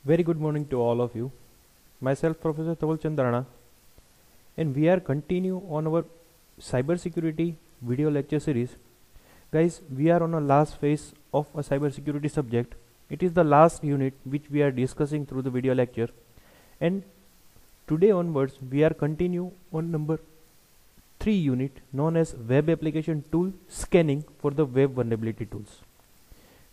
Very good morning to all of you. Myself, Professor Tawal Chandrana, and we are continue on our cybersecurity video lecture series. Guys, we are on a last phase of a cybersecurity subject. It is the last unit which we are discussing through the video lecture, and today onwards we are continue on number 3 unit known as web application tool scanning for the web vulnerability tools.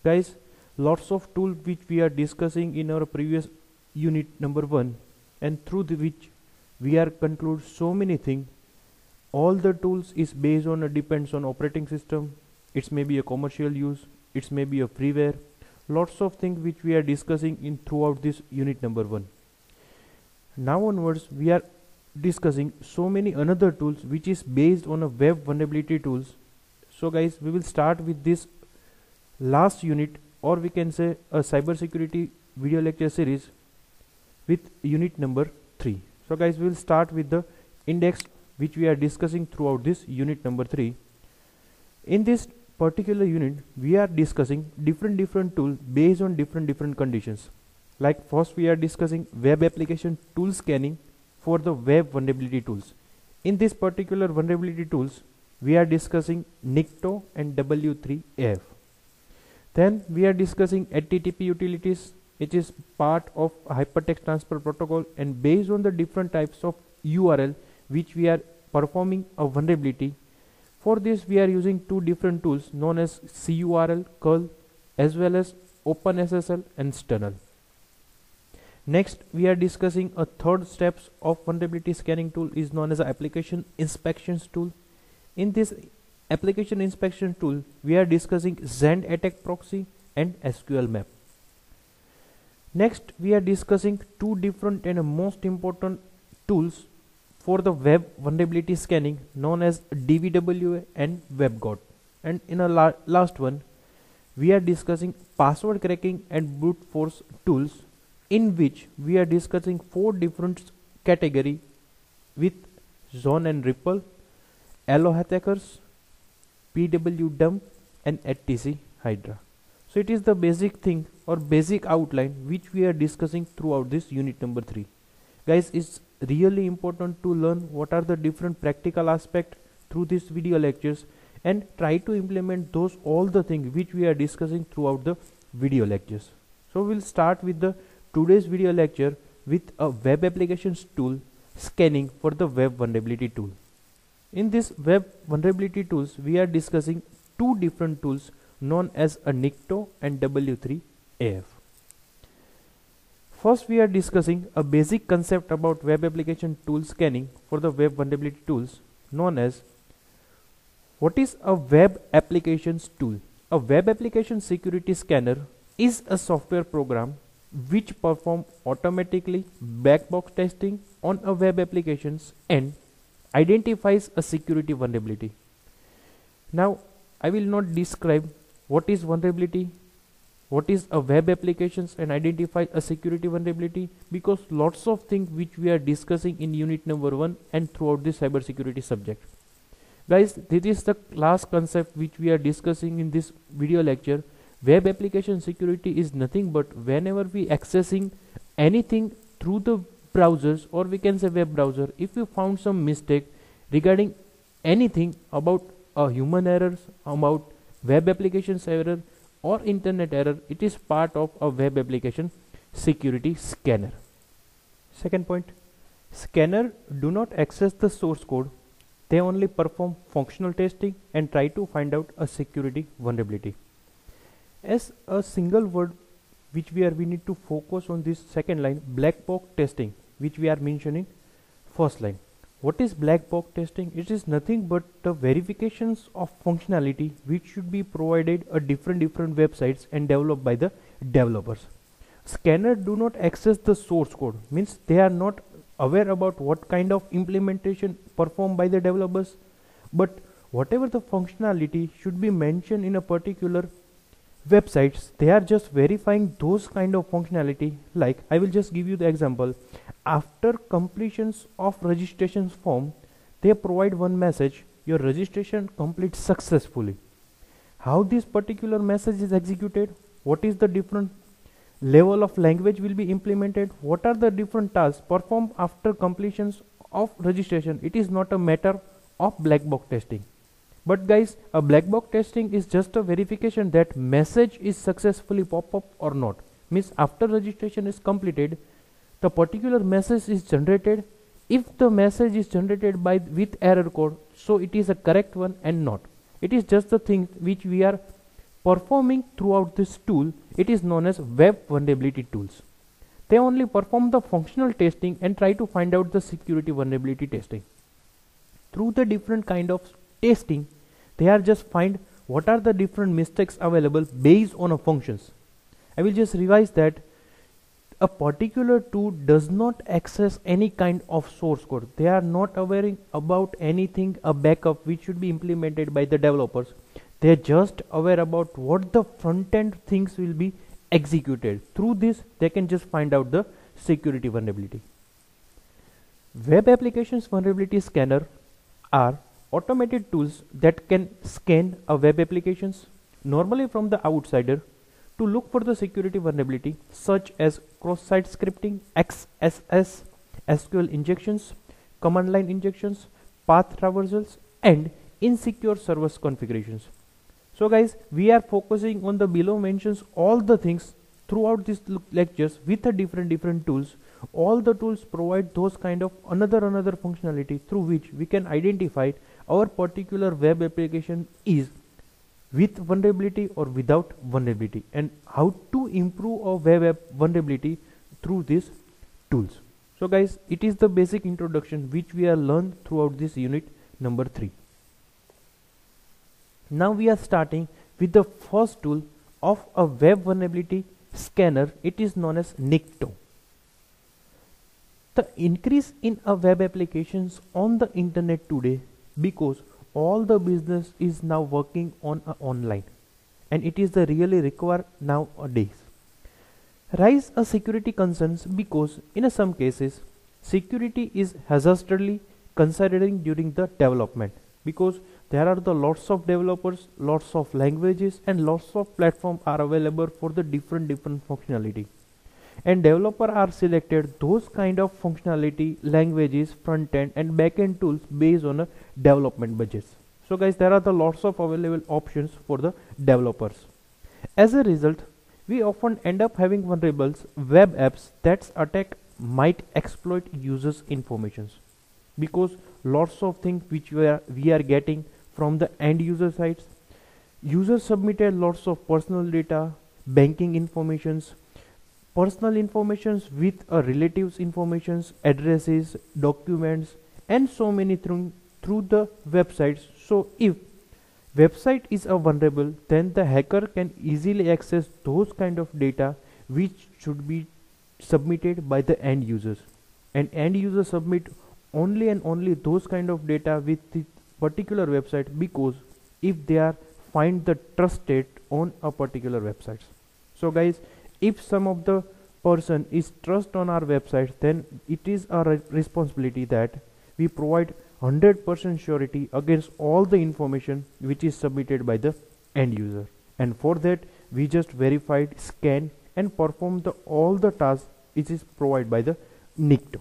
Guys, lots of tools which we are discussing in our previous unit number 1, and through which we are conclude so many things. All the tools is based on depends on operating system. It may be a commercial use, it may be a freeware, lots of things which we are discussing in throughout this unit number 1. Now onwards we are discussing so many another tools which is based on a web vulnerability tools. So guys, we will start with this last unit, or we can say a cybersecurity video lecture series with unit number 3. So guys, we will start with the index which we are discussing throughout this unit number 3. In this particular unit we are discussing different tools based on different conditions. Like first we are discussing web application tool scanning for the web vulnerability tools. In this particular vulnerability tools we are discussing NICTO and W3AF. Then we are discussing HTTP utilities. It is part of hypertext transfer protocol, and based on the different types of URL which we are performing a vulnerability. For this we are using two different tools known as CURL curl as well as OpenSSL and Sternal. Next we are discussing a third steps of vulnerability scanning tool is known as application inspections tool. In this application inspection tool we are discussing Zend attack proxy and SQL map. Next we are discussing two different and most important tools for the web vulnerability scanning known as DVWA and WebGuard. And in a last one we are discussing password cracking and brute force tools, in which we are discussing 4 different category with Zone and Ripple, Allo attackers, PWDump and HTC Hydra. So it is the basic thing or basic outline which we are discussing throughout this unit number 3. Guys, it's really important to learn what are the different practical aspects through these video lectures and try to implement those all the things which we are discussing throughout the video lectures. So we'll start with the today's video lecture with a web applications tool scanning for the web vulnerability tool. In this web vulnerability tools we are discussing two different tools known as a NICTO and W3AF. First we are discussing a basic concept about web application tool scanning for the web vulnerability tools known as what is a web applications tool. A web application security scanner is a software program which perform automatically black box testing on a web applications and identifies a security vulnerability. Now I will not describe what is vulnerability, what is a web applications and identify a security vulnerability, because lots of things which we are discussing in unit number 1 and throughout this cybersecurity subject. Guys, this is the last concept which we are discussing in this video lecture. Web application security is nothing but whenever we accessing anything through the browsers, or we can say web browser, if you found some mistake regarding anything about human errors, about web applications error or internet error, it is part of a web application security scanner. Second point, scanner do not access the source code, they only perform functional testing and try to find out a security vulnerability. As a single word which we need to focus on this second line, black box testing, which we are mentioning first line. What is black box testing? It is nothing but the verifications of functionality which should be provided at different websites and developed by the developers. Scanner do not access the source code, means they are not aware about what kind of implementation performed by the developers, but whatever the functionality should be mentioned in a particular websites, they are just verifying those kind of functionality. Like I will just give you the example. After completions of registration form, they provide one message, your registration complete successfully. How this particular message is executed, what is the different level of language will be implemented, what are the different tasks performed after completions of registration. It is not a matter of black box testing. But guys, a black box testing is just a verification that message is successfully pop up or not. Means after registration is completed, the particular message is generated. If the message is generated by with error code, so it is a correct one and not. It is just the thing which we are performing throughout this tool. It is known as web vulnerability tools. They only perform the functional testing and try to find out the security vulnerability testing. Through the different kind of testing, they are just find what are the different mistakes available based on a functions. I will just revise that a particular tool does not access any kind of source code. They are not aware about anything, a backup which should be implemented by the developers. They are just aware about what the front end things will be executed. Through this, they can just find out the security vulnerability. Web applications vulnerability scanner are automated tools that can scan a web applications normally from the outsider to look for the security vulnerability such as cross-site scripting, XSS, SQL injections, command line injections, path traversals, and insecure servers configurations. So guys, we are focusing on the below mentions all the things throughout these lectures with a different tools. All the tools provide those kind of another functionality through which we can identify our particular web application is with vulnerability or without vulnerability, and how to improve our web app vulnerability through these tools. So guys, it is the basic introduction which we are learned throughout this unit number 3. Now we are starting with the first tool of a web vulnerability scanner. It is known as Nikto. The increase in a web applications on the internet today, because all the business is now working on online, and it is the really required nowadays. Rise a security concerns because in some cases security is hazardly considering during the development, because there are the lots of developers, lots of languages, and lots of platforms are available for the different functionality, and developer are selected those kind of functionality, languages, front end and back end tools based on a development budgets. So guys, there are the lots of available options for the developers. As a result, we often end up having vulnerables web apps that attack might exploit users informations, because lots of things which we are getting from the end user sites. Users submitted lots of personal data, banking informations, personal informations with relatives informations, addresses, documents, and so many through the websites. So if website is a vulnerable, then the hacker can easily access those kind of data which should be submitted by the end users, and end users submit only and only those kind of data with the particular website, because if they are find the trusted on a particular website. So guys, if some of the person is trust on our website, then it is our responsibility that we provide 100% surety against all the information which is submitted by the end user, and for that we just verified, scan and perform the all the tasks which is provided by the Nikto.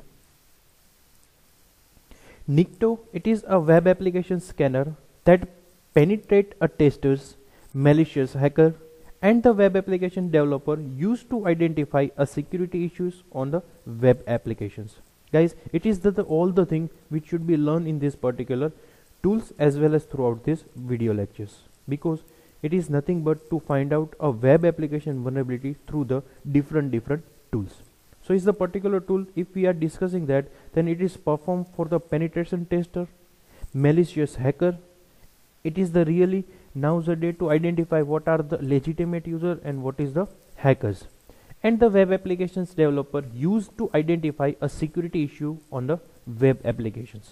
Nikto, it is a web application scanner that penetrate a tester's malicious hacker and the web application developer used to identify a security issues on the web applications. Guys, it is all the thing which should be learned in this particular tools as well as throughout this video lectures, because it is nothing but to find out a web application vulnerability through the different tools. So is the particular tool, if we are discussing that, then it is performed for the penetration tester, malicious hacker. It is the really nowadays to identify what are the legitimate user and what is the hackers, and the web applications developer used to identify a security issue on the web applications.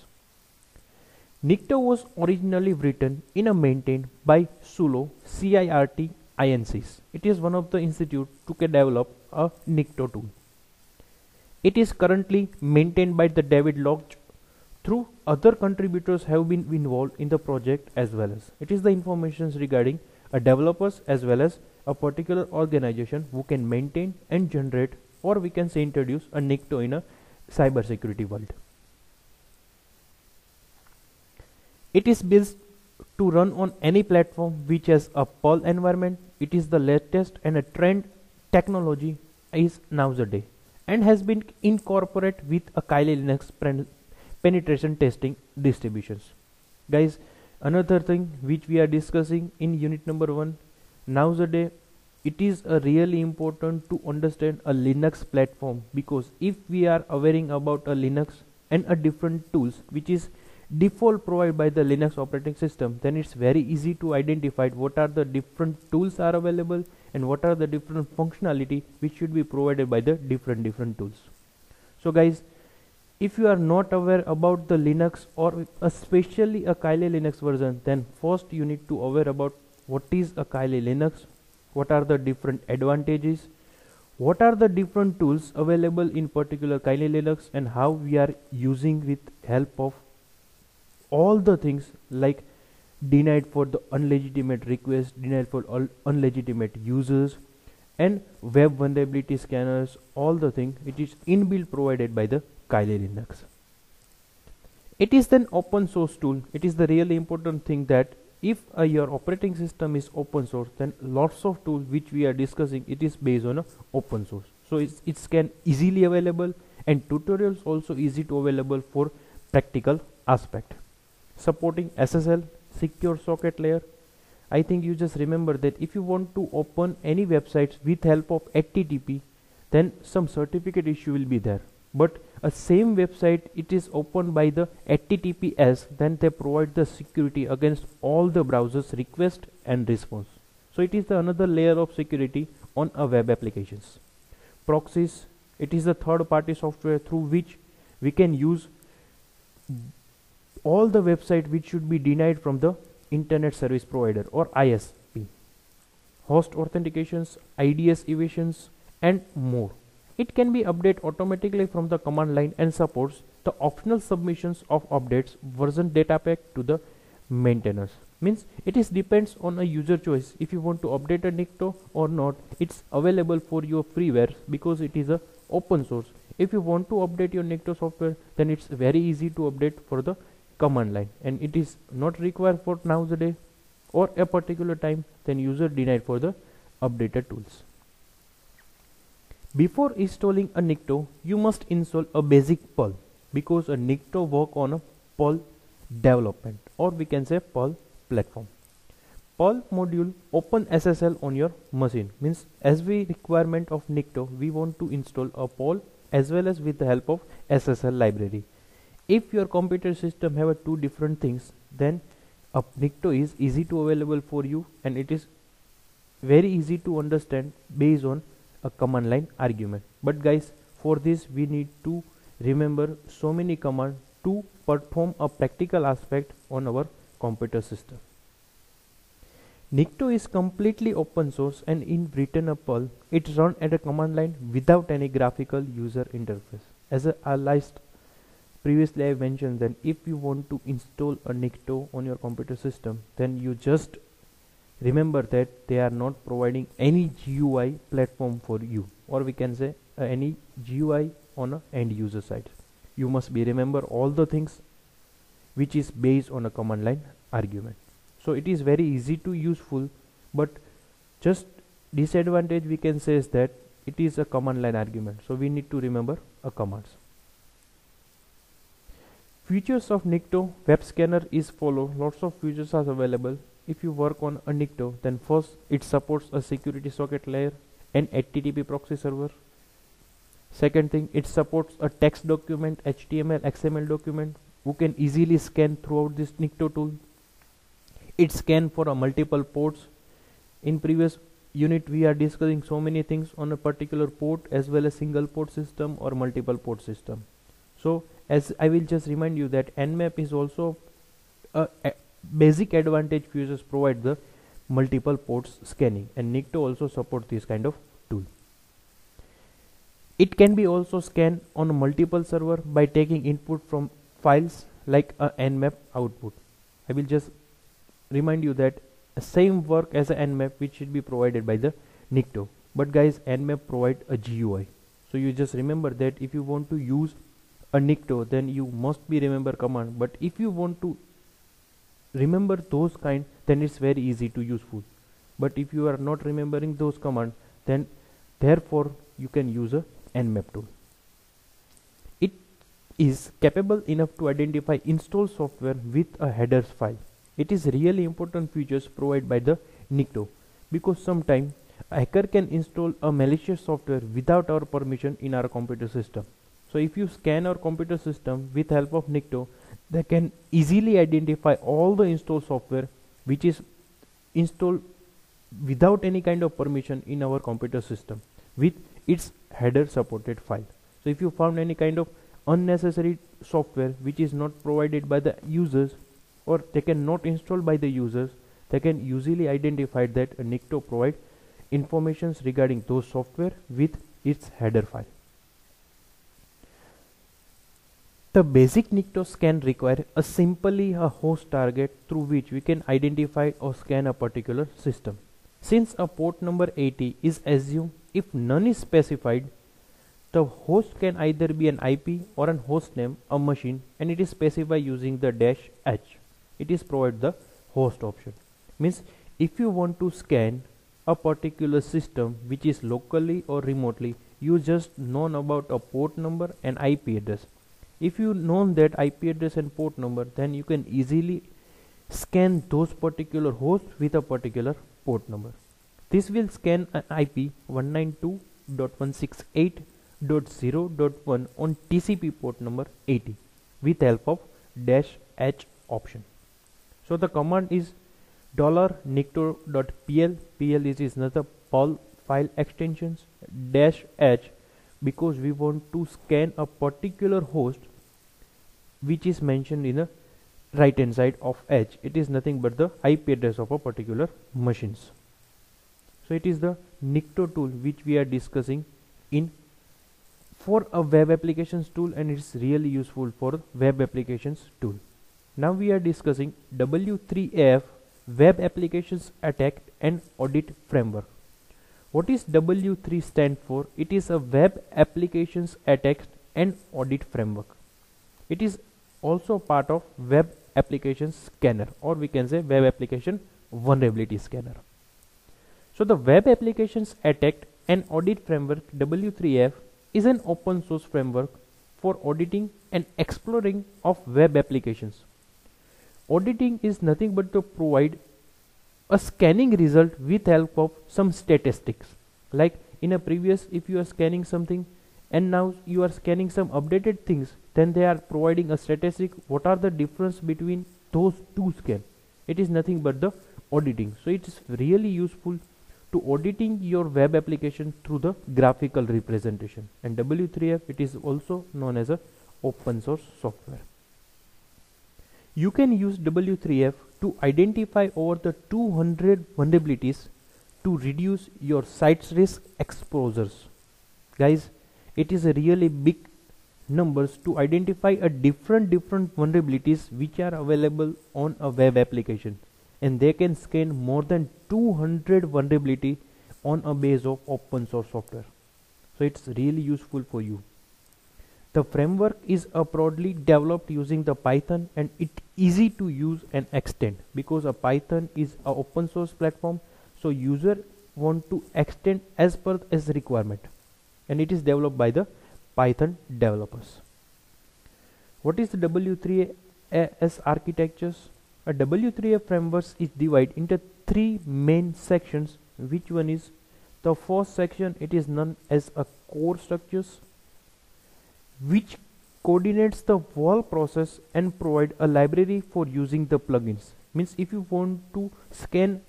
Nikto was originally written in and maintained by Sulo, CIRT INCs. It is one of the institute to develop a Nikto tool. It is currently maintained by the David Lodge. Through other contributors have been involved in the project as well as. It is the informations regarding a developers as well as a particular organization who can maintain and generate, or we can say introduce a Nikto in a cybersecurity world. It is built to run on any platform which has a Perl environment. It is the latest and a trend technology is nowadays and has been incorporated with a Kali Linux penetration testing distributions. Guys, another thing which we are discussing in unit number 1, nowadays it is a really important to understand a Linux platform, because if we are aware about a Linux and a different tools which is default provided by the Linux operating system, then it's very easy to identify what are the different tools are available and what are the different functionality which should be provided by the different tools. So guys, if you are not aware about the Linux or especially a Kali Linux version, then first you need to aware about what is a Kali Linux, what are the different advantages, what are the different tools available in particular Kali Linux, and how we are using with help of all the things like denied for the unlegitimate requests, denied for unlegitimate users, and web vulnerability scanners, all the thing which is inbuilt provided by the Kali Linux. It is an open source tool. It is the really important thing that if your operating system is open source, then lots of tools which we are discussing, it is based on a open source. So it's can easily available, and tutorials also easy to available for practical aspect. Supporting SSL, secure socket layer. I think you just remember that if you want to open any websites with help of HTTP, then some certificate issue will be there. But a same website, it is opened by the HTTPS, then they provide the security against all the browsers request and response. So it is the another layer of security on a web applications. Proxies, it is the third party software through which we can use all the website which should be denied from the internet service provider or ISP. Host authentications, IDS evasions, and more. It can be updated automatically from the command line and supports the optional submissions of updates version data pack to the maintainers. Means it is depends on a user choice if you want to update a Nikto or not. It's available for your freeware because it is a open source. If you want to update your Nikto software, then it's very easy to update for the command line, and it is not required for nowadays or a particular time, then user denied for the updated tools. Before installing a Nikto, you must install a basic Perl, because a Nikto work on a Perl development, or we can say Perl platform. Perl module open SSL on your machine, means as we requirement of Nikto, we want to install a Perl as well as with the help of SSL library. If your computer system have two different things, then a Nikto is easy to available for you, and it is very easy to understand based on a command line argument. But guys, for this we need to remember so many commands to perform a practical aspect on our computer system. Nikto is completely open source and in written a Perl. It runs at a command line without any graphical user interface. As I last previously I mentioned that if you want to install a Nikto on your computer system, then you just remember that they are not providing any GUI platform for you, or we can say any GUI on a end user side. You must be remember all the things which is based on a command line argument. So it is very easy to useful, but just disadvantage we can say is that it is a command line argument, so we need to remember a commands. Features of Nikto web scanner is follow. Lots of features are available. If you work on a Nikto, then first it supports a security socket layer and HTTP proxy server. Second thing, it supports a text document, HTML, XML document, who can easily scan throughout this Nikto tool. It scan for a multiple ports. In previous unit we are discussing so many things on a particular port as well as single port system or multiple port system. So as I will just remind you that Nmap is also a basic advantage features provide the multiple ports scanning, and Nikto also support this kind of tool. It can be also scanned on a multiple server by taking input from files like a Nmap output. I will just remind you that same work as a Nmap, which should be provided by the Nikto. But guys, Nmap provide a GUI. So you just remember that if you want to use a Nikto, then you must be remember command. But if you want to remember those kind, then it's very easy to useful. But if you are not remembering those commands, then therefore you can use a Nmap tool. It is capable enough to identify install software with a headers file. It is really important features provided by the Nikto, because sometimes a hacker can install a malicious software without our permission in our computer system. So if you scan our computer system with help of Nikto, they can easily identify all the installed software which is installed without any kind of permission in our computer system with its header supported file. So if you found any kind of unnecessary software which is not provided by the users, or they can not install by the users, they can usually identify that Nikto provide informations regarding those software with its header file. The basic Nikto scan require simply a host target through which we can identify or scan a particular system. Since a port number 80 is assumed if none is specified, the host can either be an IP or an host name, a machine, and it is specified using the -h. It is provide the host option. Means if you want to scan a particular system which is locally or remotely, you just know about a port number and IP address. If you know that IP address and port number, then you can easily scan those particular hosts with a particular port number. This will scan an IP 192.168.0.1 on TCP port number 80 with help of -h option. So the command is $nikto.pl. PL is another Perl file extensions, -h because we want to scan a particular host which is mentioned in the right hand side of h. It is nothing but the IP address of a particular machines. So it is the Nikto tool which we are discussing in for a web applications tool, and it's really useful for web applications tool. Now we are discussing W3AF Web Applications Attack and Audit Framework. What is W3 stand for? It is a Web Applications Attack and Audit Framework. It is also part of Web Application Scanner, or we can say Web Application Vulnerability Scanner. So the Web Applications Attack and Audit Framework W3AF is an open source framework for auditing and exploring of web applications. Auditing is nothing but to provide a scanning result with help of some statistics. Like in a previous, if you are scanning something and now you are scanning some updated things, then they are providing a statistic. What are the difference between those two scans? It is nothing but the auditing. So it is really useful to auditing your web application through the graphical representation. And W3AF, it is also known as a open source software. You can use W3AF to identify over the 200 vulnerabilities to reduce your site's risk exposures. Guys, it is a really big numbers to identify a different vulnerabilities which are available on a web application, and they can scan more than 200 vulnerability on a base of open source software. So it's really useful for you. The framework is broadly developed using the Python, and it easy to use and extend because a Python is a open source platform. So user want to extend as per as requirement, and it is developed by the Python developers. What is the W3AF architectures? A W3AF framework is divided into 3 main sections. Which one is the first section? It is known as a core structures, which coordinates the whole process and provide a library for using the plugins. Means if you want to scan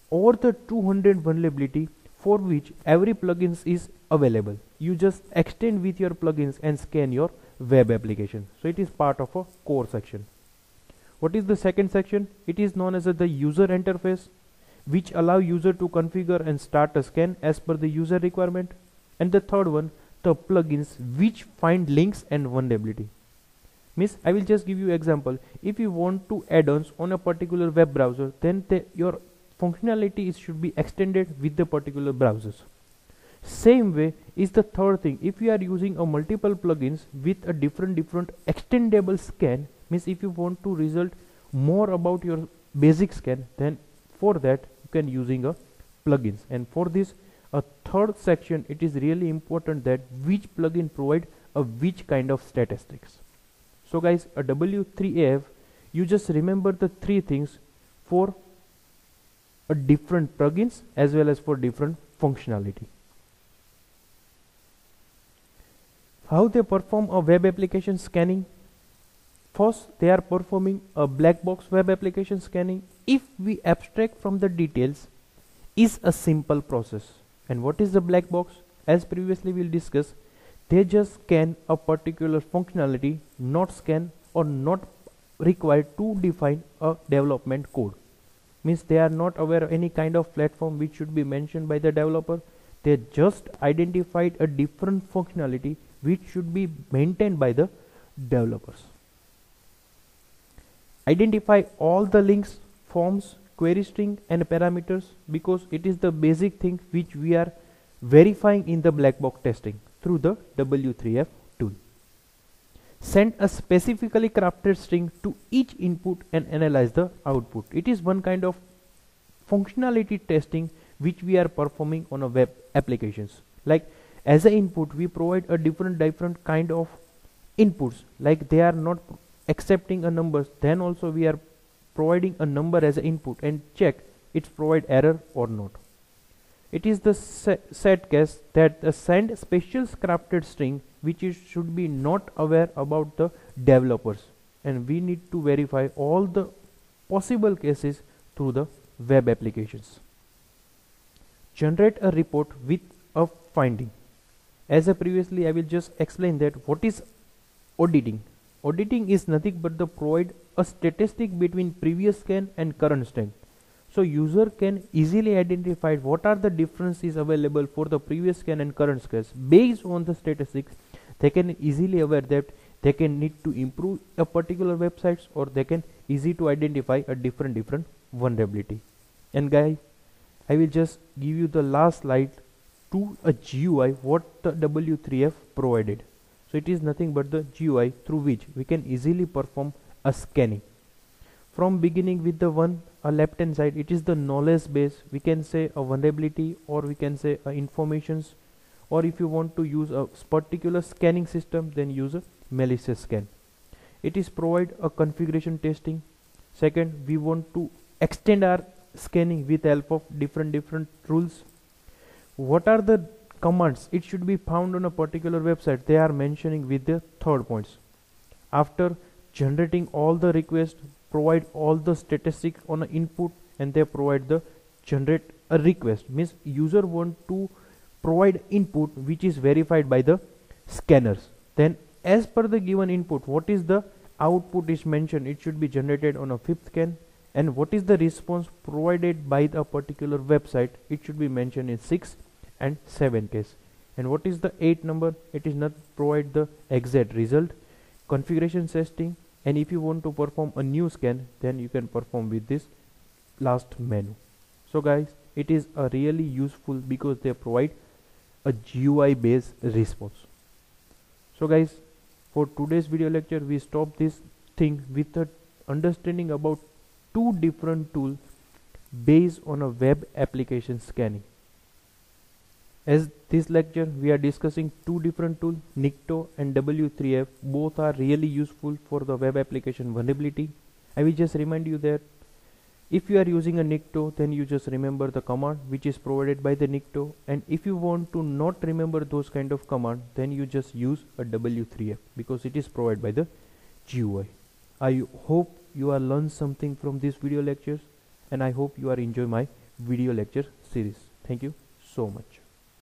over the 200 vulnerability for which every plugins is available, you just extend with your plugins and scan your web application. So it is part of a core section. What is the second section? It is known as the user interface, which allow user to configure and start a scan as per the user requirement. And the third one, the plugins which find links and vulnerability. Means I will just give you example. If you want to add-ons on a particular web browser, then your functionality should be extended with the particular browsers. Same way is the third thing. If you are using a multiple plugins with a different extendable scan, means if you want to result more about your basic scan, then for that you can using a plugins. And for this a third section, it is really important that which plugin provide a which kind of statistics. So guys, a W3AF, you just remember the three things for a different plugins as well as for different functionality. How they perform a web application scanning? First, they are performing a black box web application scanning. If we abstract from the details, is a simple process. And what is the black box? As previously we'll discuss, they just scan a particular functionality, not scan or not required to define a development code. Means they are not aware of any kind of platform which should be mentioned by the developer. They just identified a different functionality which should be maintained by the developers. Identify all the links, forms, query string and parameters, because it is the basic thing which we are verifying in the black box testing through the W3AF tool. Send a specifically crafted string to each input and analyze the output. It is one kind of functionality testing which we are performing on a web applications. Like as an input, we provide a different kind of inputs. Like they are not accepting a number, then also we are providing a number as an input and check it's provide error or not. It is the set case that the send special crafted string which is should be not aware about the developers, and we need to verify all the possible cases through the web applications. Generate a report with a finding. As I previously, I will just explain that what is auditing. Auditing is nothing but the provide a statistic between previous scan and current scan. So user can easily identify what are the differences available for the previous scan and current scans. Based on the statistics, they can easily aware that they can need to improve a particular websites, or they can easy to identify a different vulnerability. And guys, I will just give you the last slide to a GUI what the W3AF provided. So it is nothing but the GUI through which we can easily perform a scanning. From beginning with the one left hand side, it is the knowledge base. We can say a vulnerability, or we can say informations, or if you want to use a particular scanning system, then use a malicious scan. It is provide a configuration testing. Second, we want to extend our scanning with help of different rules. What are the commands? It should be found on a particular website. They are mentioning with the third points. After generating all the requests, provide all the statistics on an input, and they provide the generate a request. Means user want to provide input which is verified by the scanners. Then as per the given input, what is the output is mentioned, it should be generated on a 5th scan. And what is the response provided by the particular website, it should be mentioned in 6th and 7th case. And what is the 8th number, it is not provide the exact result. Configuration testing, and if you want to perform a new scan, then you can perform with this last menu. So guys, it is a really useful because they provide a GUI based response. So guys, for today's video lecture, we stop this thing with a understanding about two different tools based on a web application scanning. As this lecture, we are discussing two different tools, Nikto and W3AF. Both are really useful for the web application vulnerability. I will just remind you that if you are using a Nikto, then you just remember the command which is provided by the Nikto. And if you want to not remember those kind of command, then you just use a W3AF because it is provided by the GUI. I hope you are learned something from this video lectures, and I hope you are enjoy my video lecture series. Thank you so much.